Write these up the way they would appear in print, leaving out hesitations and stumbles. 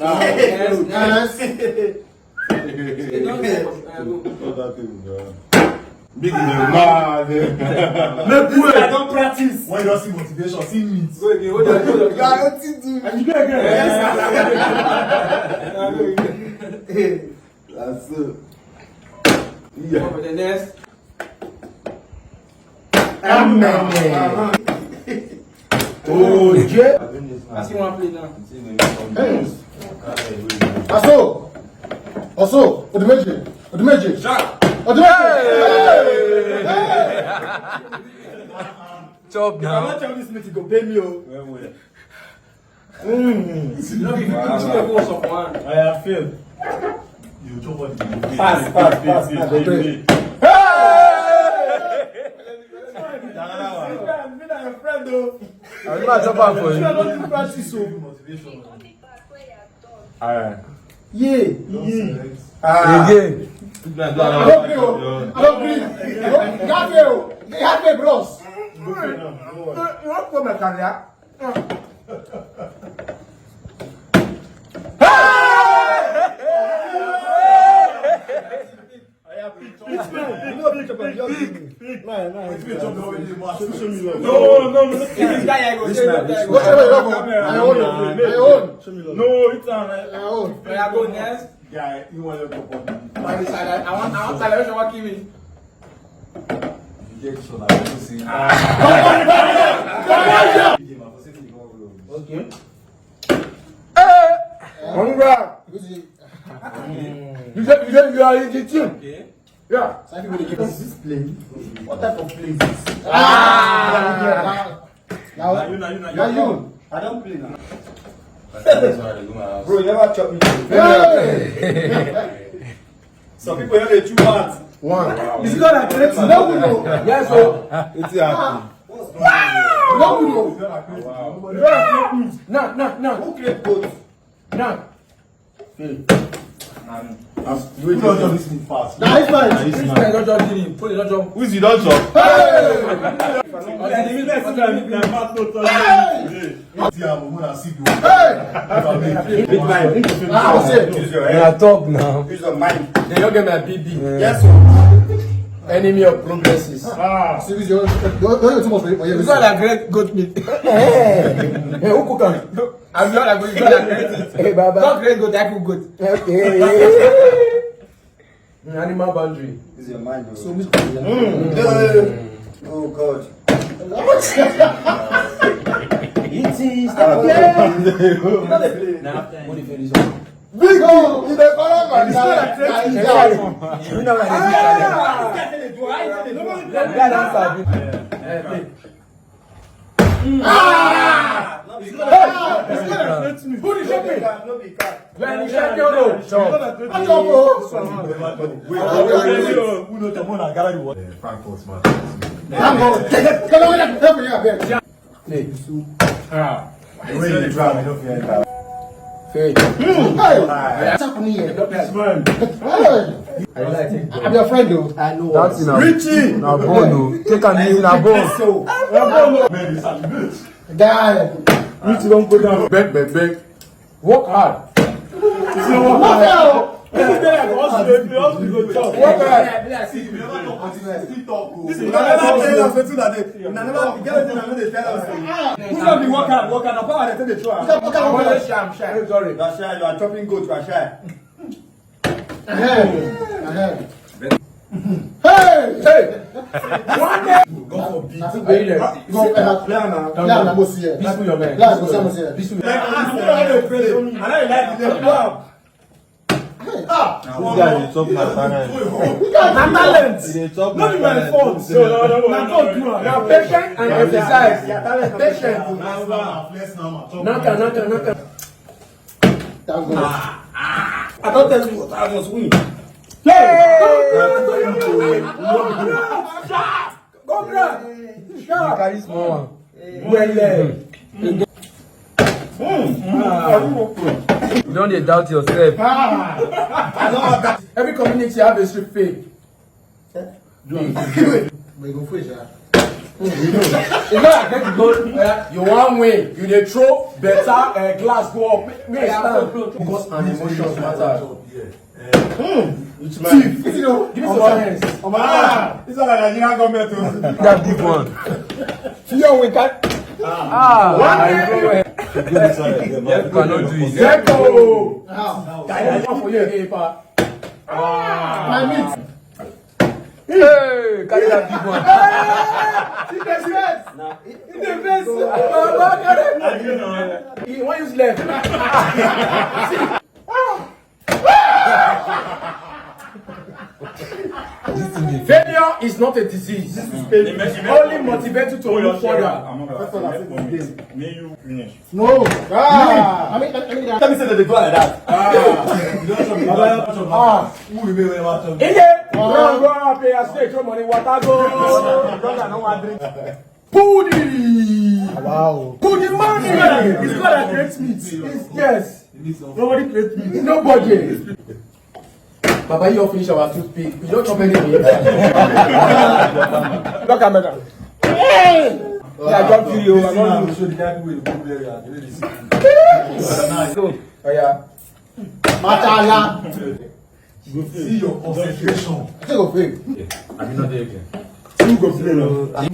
Yes. Big man. This I don't practice. When you don't see motivation, see me. Hold on. You are not to. And you go again. That's it. Yeah. For the next. Amen. Oh, Jay. I see one play now. Also, Odumeji. Shot. Chop If now. I'm not telling this meeting, go pay me. I have failed. You chop what you Pass. I'm not chop for you. Alright. Yeah. Again. I don't believe. They have a bros. You want to come back, Kanya? Guy, you want your cup of I want celebration. What give me? Okay. You are in the team. Okay. Yeah. What type of play is this? Now you. I don't play now. Bro, you never chop me. Some people have a 2 parts. One. Is it not like crazy? No. Yes, so. It's happening. No. Who create both? No. You don't just listen fast. This man don't just give him. Put it, don't jump. Who's you don't chop? Big man. I talk now. Use your mind. They don't get my BB. Yes, sir. Enemy of progresses. Don't you too much for you? It's not like great goat meat. Hey, who cook am? I'm not like great goat. Hey, Baba. Not great goat, I cook goat. Okay. Animal boundary. Use your mind, bro. So, Oh, God. it is What if it is on? big go. You dey follow my It's not like crazy. You know like Who is shopping? No be cat. When you check your road. Who knows the one that gather the water? Frankfurt, man. When you drive, you don't feel like that. What's happening here? I'm your friend though. I know. That's in a Richie! na bone. Take a name na bone. Man, it's a bitch. Guy. Richie don't go down. Beg. Work hard. Sorry. You are chopping goat, you are shy. Hey! One day. Go for beat. Peaceful your man. This guy is top my talent. Not my fault. Now patient and exercise. Patient. Knock. I don't tell you what I must win. Go grab. Carry small one. You don't dey doubt yourself. Every community have a street fame. We go fish, It's not like you go, you one way, you dey throw, better glass go up. Make stand. Focus and emotions matter. Thief. Give me some science. This is not a Nigerian government. That big one. Yo, we can. You cannot do it. Zeko. How? For you again, pa. My meat. Hey, carry that big one. See the best. The best. Baba, he want use left. Failure is not a disease. Only motivates you to move further. No. I mean, Tell me say that they go like that. Go pay a stake, throw money, water go. Pudi. wow. Pudi money. It's God that creates meat. Yes. Nobody creates meat. Nobody. Baba, you all finish our toothpick. You don't chop anything. Look at me. Yeah, I got you. I'm not show the guy who will go there. Oh yeah. Matala. See your concentration. I think of it. I mean, not there again. You go play now.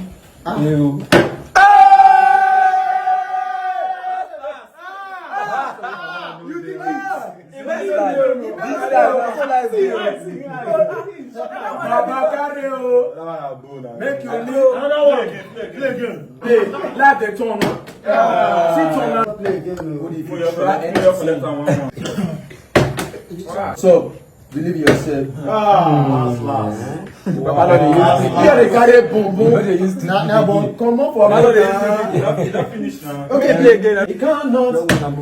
Make you live. Another one. Play again. Play. Like the turn. See turn. Play again. So, believe in yourself. Last. Baba no dey use it. Here they carry boom boom. They use it. Now, but Come on for Baba no dey use it. Okay, play again. You cannot. I'm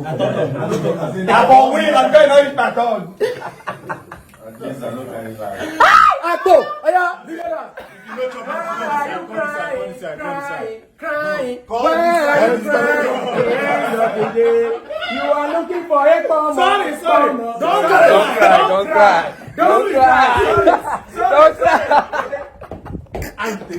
win. I'm going to reach my turn. Ato, oya, video that. Crying. Why are you crying? You are looking for a comma. Sorry. Don't cry. Don't cry. I'm the